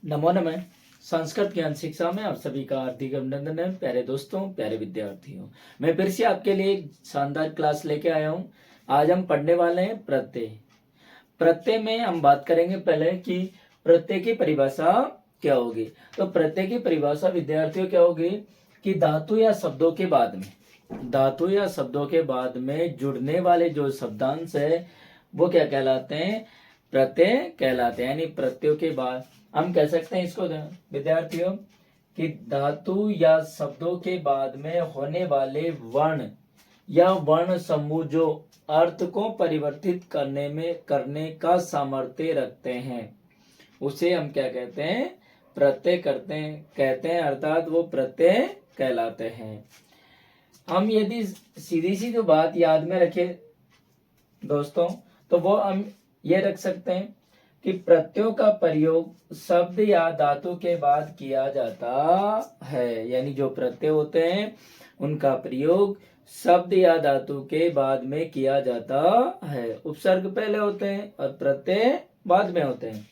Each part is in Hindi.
नमो नमः। संस्कृत ज्ञान शिक्षा में आप सभी का हार्दिक अभिनंदन है। प्यारे दोस्तों, प्यारे विद्यार्थियों, मैं फिर से आपके लिए एक शानदार क्लास लेके आया हूँ। आज हम पढ़ने वाले हैं प्रत्यय। प्रत्यय में हम बात करेंगे पहले कि प्रत्यय की परिभाषा क्या होगी। तो प्रत्यय की परिभाषा विद्यार्थियों क्या होगी कि धातु या शब्दों के बाद में जुड़ने वाले जो शब्दांश है वो क्या कहलाते हैं, प्रत्यय कहलाते हैं। यानी प्रत्ययों के बाद हम कह सकते हैं इसको विद्यार्थियों कि धातु या शब्दों के बाद में होने वाले वर्ण या वर्ण समूह जो अर्थ को परिवर्तित करने का सामर्थ्य रखते हैं उसे हम क्या कहते हैं, प्रत्यय कहते हैं, अर्थात वो प्रत्यय कहलाते हैं। हम यदि सीधी सी जो बात याद में रखें दोस्तों, तो वो हम ये रख सकते हैं कि प्रत्ययों का प्रयोग शब्द या धातु के बाद किया जाता है। यानी जो प्रत्यय होते हैं उनका प्रयोग शब्द या धातु के बाद में किया जाता है। उपसर्ग पहले होते हैं और प्रत्यय बाद में होते हैं।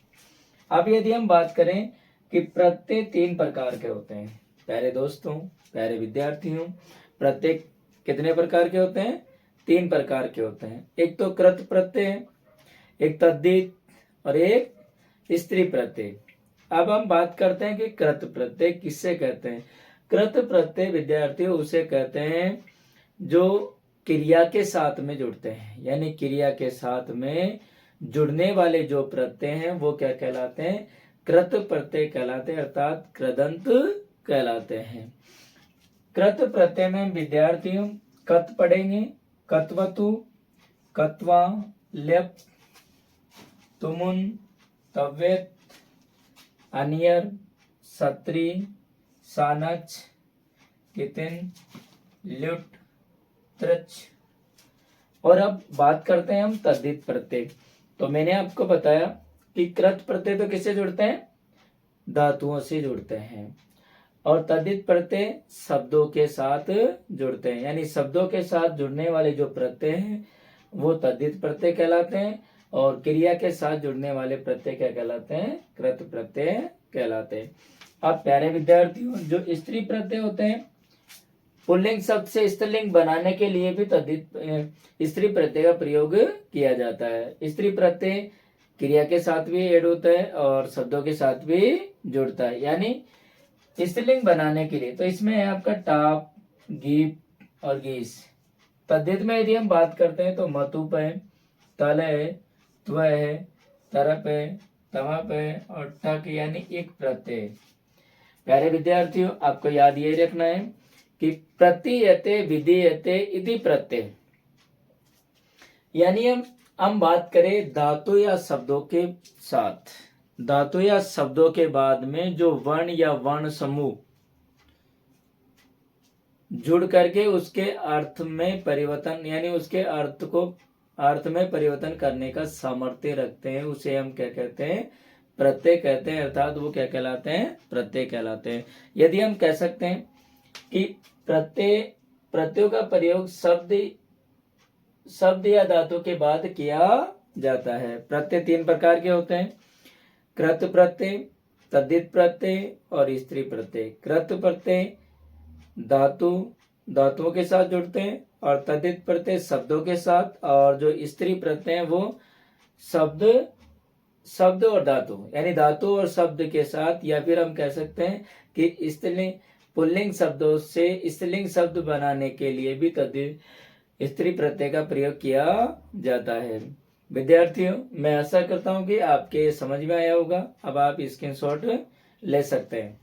अब यदि हम बात करें कि प्रत्यय 3 प्रकार के होते हैं। प्यारे दोस्तों, प्यारे विद्यार्थियों, प्रत्यय कितने प्रकार के होते हैं? 3 प्रकार के होते हैं। एक तो कृत प्रत्यय, एक तद्धित और एक स्त्री प्रत्यय। अब हम बात करते हैं कि कृत प्रत्यय किससे कहते हैं। कृत प्रत्यय विद्यार्थियों उसे कहते हैं जो क्रिया के साथ में जुड़ते हैं। यानी क्रिया के साथ में जुड़ने वाले जो प्रत्यय हैं वो क्या कहलाते हैं, कृत प्रत्यय कहलाते हैं, अर्थात कृदंत कहलाते हैं। कृत प्रत्यय में विद्यार्थियों कत पढ़ेंगे, कत्वतु, कत्वा, ल्यप, तुमुन, तव्यत, अनियर, सत्री, सानच, कितिन, ल्युट, त्रच। और अब बात करते हैं हम तद्धित प्रत्यय। तो मैंने आपको बताया कि कृत प्रत्यय तो किससे जुड़ते हैं, धातुओं से जुड़ते हैं, और तद्धित प्रत्यय शब्दों के साथ जुड़ते हैं। यानी शब्दों के साथ जुड़ने वाले जो प्रत्यय हैं वो तद्धित प्रत्यय कहलाते हैं, और क्रिया के साथ जुड़ने वाले प्रत्यय क्या कहलाते हैं, कृत प्रत्यय कहलाते हैं। अब प्यारे विद्यार्थियों, जो स्त्री प्रत्यय होते हैं पुल्लिंग शब्द से स्त्रीलिंग बनाने के लिए भी तद्धित स्त्री प्रत्यय का प्रयोग किया जाता है। स्त्री प्रत्यय क्रिया के साथ भी ऐड होता है और शब्दों के साथ भी जुड़ता है, यानी स्त्रीलिंग बनाने के लिए। तो इसमें है आपका टाप, गीप और गीस। तद्धित में यदि हम बात करते हैं तो मतुप है, तल है, त्व है, तरप है, तमप है और ठक यानी एक प्रत्यय। प्यारे विद्यार्थियों, आपको याद ये रखना है कि प्रतीयते विधीयते इति प्रत्यय। यानी हम बात करें धातु या शब्दों के साथ, धातु या शब्दों के बाद में जो वर्ण या वर्ण समूह जुड़ करके उसके अर्थ में परिवर्तन, यानी उसके अर्थ में परिवर्तन करने का सामर्थ्य रखते हैं, उसे हम क्या कहते हैं, प्रत्यय कहते हैं, अर्थात वो क्या कहलाते हैं, प्रत्यय कहलाते हैं। यदि हम कह सकते हैं कि प्रत्ययों का प्रयोग शब्द या धातु के बाद किया जाता है। प्रत्यय 3 प्रकार के होते हैं, कृत प्रत्यय, तद्धित प्रत्यय और स्त्री प्रत्यय। कृत प्रत्यय धातुओं के साथ जुड़ते हैं और तद्धित प्रत्यय शब्दों के साथ, और जो स्त्री प्रत्यय है वो शब्द और धातु, यानी धातु और शब्द के साथ, या फिर हम कह सकते हैं कि स्त्रीलिंग पुल्लिंग शब्दों से स्त्रीलिंग शब्द बनाने के लिए भी तद्धित स्त्री प्रत्यय का प्रयोग किया जाता है। विद्यार्थियों, मैं आशा करता हूं कि आपके समझ में आया होगा। अब आप स्क्रीनशॉट ले सकते हैं।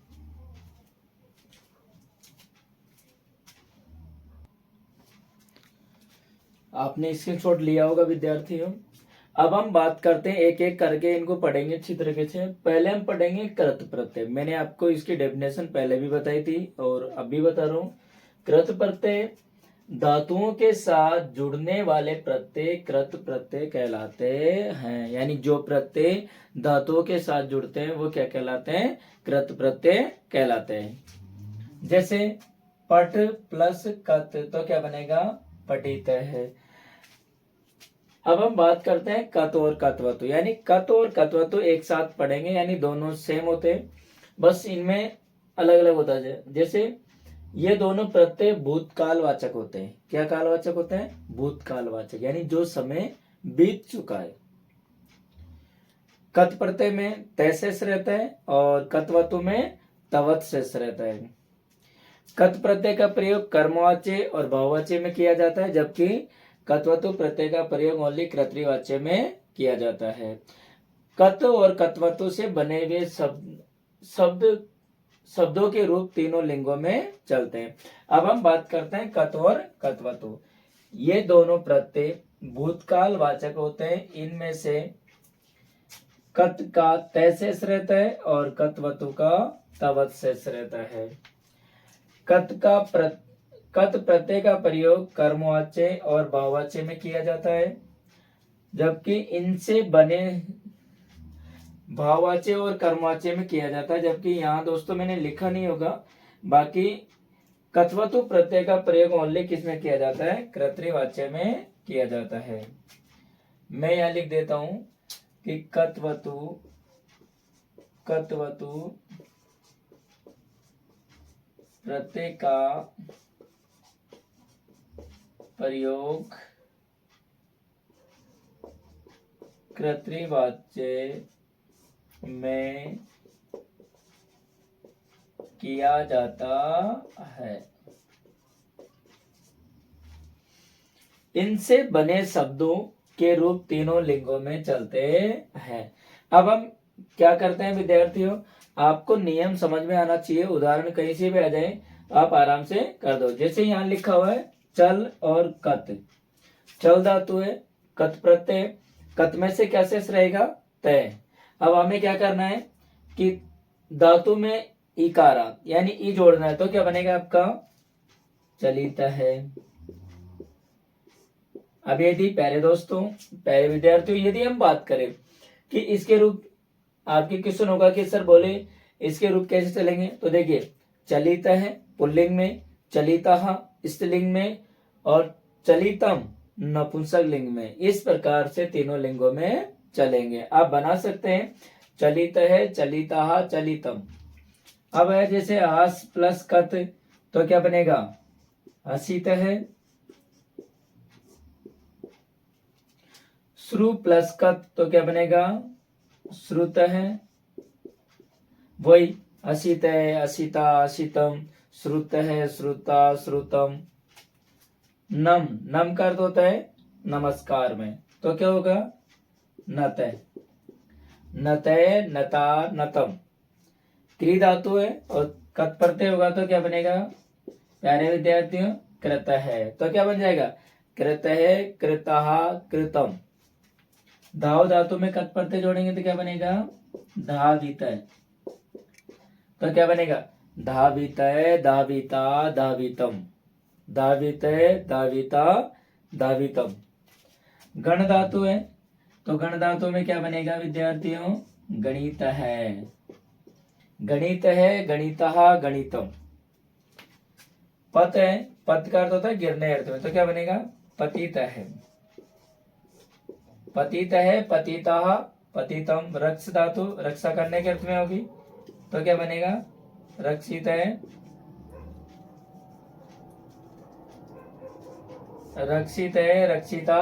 आपने स्क्रीनशॉट लिया होगा विद्यार्थियों। अब हम बात करते हैं, एक एक करके इनको पढ़ेंगे अच्छी तरीके से। पहले हम पढ़ेंगे कृत प्रत्यय। मैंने आपको इसकी डेफिनेशन पहले भी बताई थी और अब भी बता रहा हूँ। कृत प्रत्यय धातुओं के साथ जुड़ने वाले प्रत्यय कृत प्रत्यय कहलाते हैं। यानी जो प्रत्यय धातुओं के साथ जुड़ते हैं वो क्या कहलाते हैं, कृत प्रत्यय कहलाते हैं। जैसे पट प्लस कत तो क्या बनेगा, पठित है। अब हम बात करते हैं कत और कत्वतु, यानी कत और कत्वतु एक साथ पढ़ेंगे, यानी दोनों सेम होते हैं, बस इनमें अलग अलग होता है। जैसे ये दोनों प्रत्यय भूतकालवाचक होते हैं। क्या कालवाचक होते हैं? भूतकालवाचक, यानी जो समय बीत चुका है। कत प्रत्यय में तय शेष रहता है और कत्वतु में तवत शेष रहता है। कत प्रत्यय का प्रयोग कर्मवाच्य और भाववाच्य में किया जाता है, जबकि कत्वतु प्रत्यय का प्रयोग ओनली कर्तृवाच्य में किया जाता है। कत और कत्वतु से बने हुए शब्दों के रूप तीनों लिंगों में चलते हैं। अब हम बात करते हैं कत और कत्वतु। ये दोनों प्रत्यय भूतकाल वाचक होते हैं। इनमें से कत का तय शेष रहता है और कत्वतु का तवत शेष रहता है। कत प्रत्यय का प्रयोग कर्मवाच्य और भाववाच्य में किया जाता है, जबकि इनसे बने भाववाच्य और कर्मवाच्य में किया जाता है। जबकि यहाँ दोस्तों मैंने लिखा नहीं होगा, बाकी कत्वतु प्रत्यय का प्रयोग ओनली किस में किया जाता है? कर्तृवाच्य में किया जाता है। मैं यहाँ लिख देता हूं कि कत्वतु प्रत्यय का प्रयोग कर्तृवाच्य में किया जाता है। इनसे बने शब्दों के रूप तीनों लिंगों में चलते हैं। अब हम क्या करते हैं विद्यार्थियों, आपको नियम समझ में आना चाहिए। उदाहरण कहीं से भी आ जाए, आप आराम से कर दो। जैसे यहाँ लिखा हुआ है चल और कत। चल धातु है, कत प्रत्यय, कत में से क्या शेष रहेगा? तय। अब हमें क्या करना है कि धातु में इकारा यानी ई जोड़ना है, तो क्या बनेगा आपका? चलित है। अब यदि प्यारे विद्यार्थियों, यदि हम बात करें कि इसके रूप, आपके क्वेश्चन होगा कि सर बोले इसके रूप कैसे चलेंगे, तो देखिए चलित है पुल्लिंग में, चलितः स्त्रीलिंग में और चलितम नपुंसक लिंग में। इस प्रकार से तीनों लिंगों में चलेंगे। आप बना सकते हैं चलित है, चलितः, चलितम। अब है जैसे हस प्लस कत, तो क्या बनेगा? हसित है। श्रु प्लस कत, तो क्या बनेगा? श्रुत है। वही असित है, असिता, असितम, श्रुत है, श्रुता, श्रुतम। नम का अर्थ होता है नमस्कार में, तो क्या होगा? नतय, नतय, नता, नतम। क्री धातु है और कत प्रत्यय होगा, तो क्या बनेगा प्यारे विद्यार्थियों? कृत है। तो क्या बन जाएगा? कृत है, कृतः, कृतम। धाव धातु में कत प्रत्यय जोड़ेंगे तो क्या बनेगा? धावित। तो क्या बनेगा? धावित, धाविता, धावितम। धावित, धाविता, धावितम। गण धातु है, तो गण धातु में क्या बनेगा विद्यार्थियों? गणित है। गणित है, गणितः, गणितम। पत है, पत का अर्थ होता है गिरने अर्थ में, तो क्या बनेगा? पतित है। पतित है, पतितः, पतितम। रक्ष धातु रक्षा करने के अर्थ में होगी, तो क्या बनेगा? रक्षित है, रक्षित है, रक्षिता,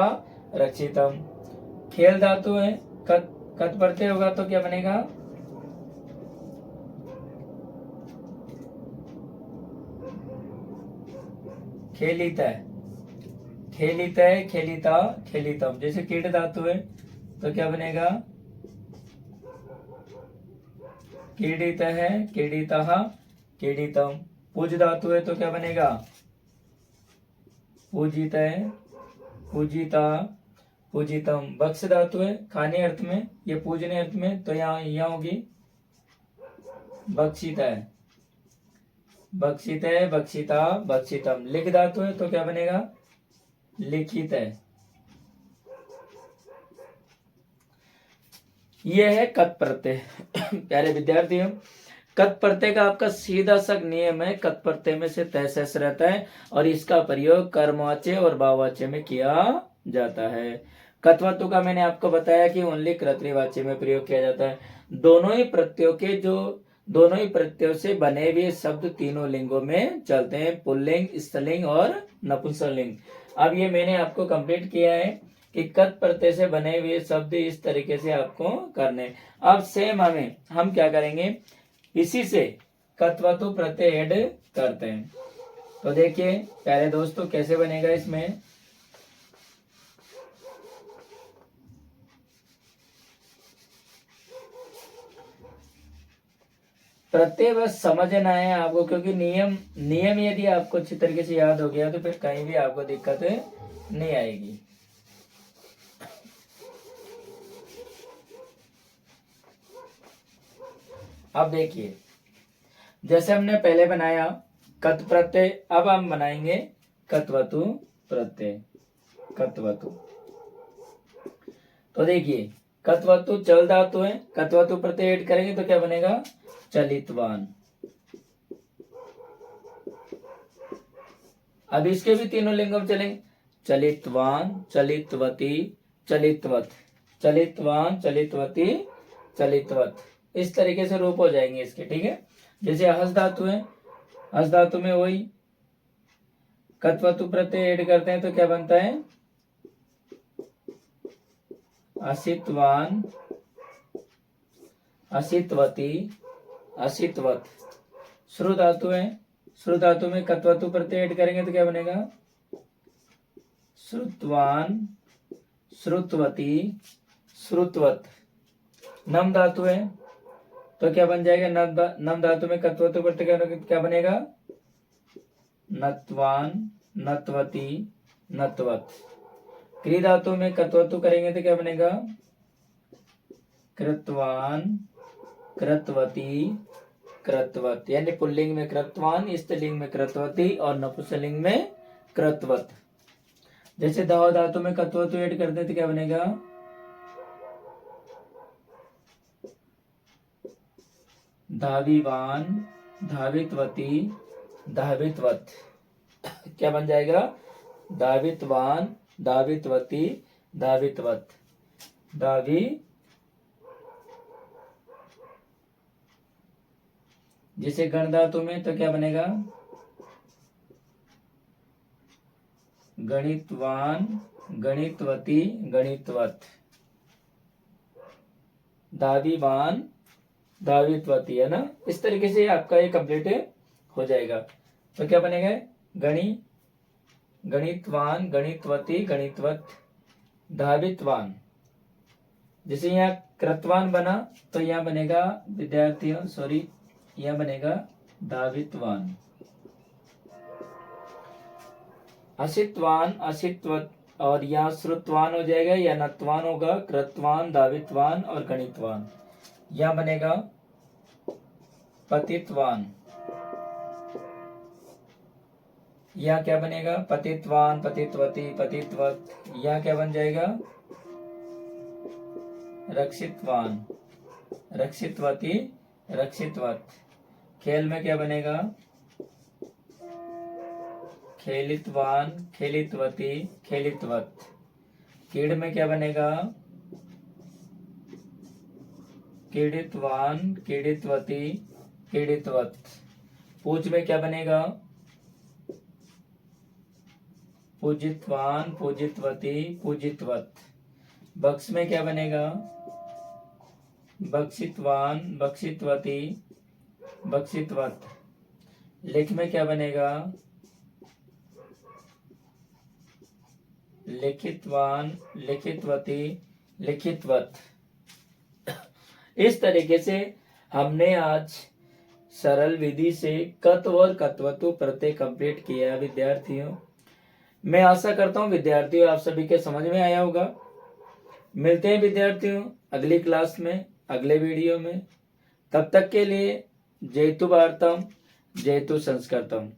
रक्षितम। खेल धातु है, कत प्रत्यय होगा, तो क्या बनेगा? खेलित है, खेलित है, खेलिता, खेलितम। जैसे कीट धातु है, तो क्या बनेगा? कीड़ित है, कीड़ितः, कीड़ितम। पूज धातु है, तो क्या बनेगा? पूजित है, पूजिता, पूजितम। बक्ष धातु है खाने अर्थ में, ये पूजने अर्थ में, तो यहाँ होगी बक्षित है, बक्षित है, बक्षिता, बक्षितम। लिख धातु है, तो क्या बनेगा? लिखित है। यह है कत प्रत्यय। प्यारे विद्यार्थियों, कत प्रत्यय का आपका सीधा सा नियम है, कत प्रत्यय में से तय शेष रहता है और इसका प्रयोग कर्मवाच्य और भाववाच्य में किया जाता है। कत्वत्व का मैंने आपको बताया कि ओनली कर्तृवाच्य में प्रयोग किया जाता है। दोनों ही प्रत्ययों से बने हुए शब्द तीनों लिंगों में चलते हैं, पुल्लिंग, स्त्रीलिंग और नपुंसकलिंग। अब ये मैंने आपको कंप्लीट किया है कि कत प्रत्यय से बने हुए शब्द इस तरीके से आपको करने। अब सेम हम क्या करेंगे, इसी से कत्वतु प्रत्यय ऐड करते हैं। तो देखिए प्यारे दोस्तों कैसे बनेगा इसमें। प्रत्यय बस समझना है आपको, क्योंकि नियम यदि आपको अच्छी तरीके से याद हो गया तो फिर कहीं भी आपको दिक्कत नहीं आएगी। अब देखिए जैसे हमने पहले बनाया कत प्रत्यय, अब हम बनाएंगे कत्वतु प्रत्यय। कत्वतु, तो देखिए कत्वतु चल धातु है, कत्वतु प्रत्यय ऐड करेंगे तो क्या बनेगा, चलितवान। अब इसके भी तीनों लिंगम चलेंगे, चलितवान, चलितवती, चलितवत, चलितवान, चलितवती, चलितवत, इस तरीके से रूप हो जाएंगे इसके। ठीक है, जैसे हस धातु है, हस धातु में वही कत्वतु प्रत्यय ऐड करते हैं तो क्या बनता है, असितवान, असितवती, असितवत। श्रु धातु है, श्रु धातु में कत्वतु प्रत्यय ऐड करेंगे तो क्या बनेगा, श्रुतवान, श्रुतवती, श्रुतवत। नम धातु है तो क्या बन जाएगा, नम धातु में कत्वतु प्रत्यय क्या बनेगा, नत्वान, नत्वती, नत्वत। क्री धातु में कत्वतु करेंगे तो क्या बनेगा, कृतवान, कृतवती, कृतवत। यानी पुल्लिंग में कृतवान, स्त्रीलिंग में कृतवती और नपुंसकलिंग में कृतवत। जैसे दाव धातु में कत्वतु ऐड कर दे तो क्या बनेगा, धावीवान, धावितवती, धावितवत। क्या बन जाएगा, धावितवान, धावितवती, धावितवत, धावी। जैसे गण धातु में तो क्या बनेगा, गणितवान, गणितवती, गणितवत, धावीवान, धावितवती, है ना। इस तरीके से आपका ये कंप्लीट हो जाएगा। तो क्या बनेगा, गणितवान, गणितवती, गणितवत, धावितवान। जैसे यहाँ कृतवान बना तो यहाँ बनेगा विद्यार्थियों, सॉरी, यहाँ बनेगा धावितवान। असितवान, असितवत, और यहाँ श्रुतवान हो जाएगा या नत्वान होगा, कृतवान, धावितवान और गणितवान। यहाँ बनेगा पतितवान। यहाँ क्या बनेगा, पतितवान, पतितवती, पतितवत। यहाँ क्या बन जाएगा, रक्षितवान, रक्षितवती, रक्षितवत। खेल में क्या बनेगा, खेलितवान, खेलितवती, खेलितवत। कीड़ में क्या बनेगा, कीड़ितवान, कीड़ितवती, कीड़ितवत। पूज में क्या बनेगा, पूजितवान, पूजितवती, पूजितवत। बक्स में क्या बनेगा, बक्षितवान, बक्षितवती, बक्षितवत। लिख में क्या बनेगा, लिखितवान, लिखितवती, लिखितवत। इस तरीके से हमने आज सरल विधि से कत और कत्वतु प्रत्यय कंप्लीट किया। विद्यार्थियों, मैं आशा करता हूं विद्यार्थियों आप सभी के समझ में आया होगा। मिलते हैं विद्यार्थियों अगली क्लास में, अगले वीडियो में। तब तक के लिए जयतु भारतम, जयतु संस्कृतम।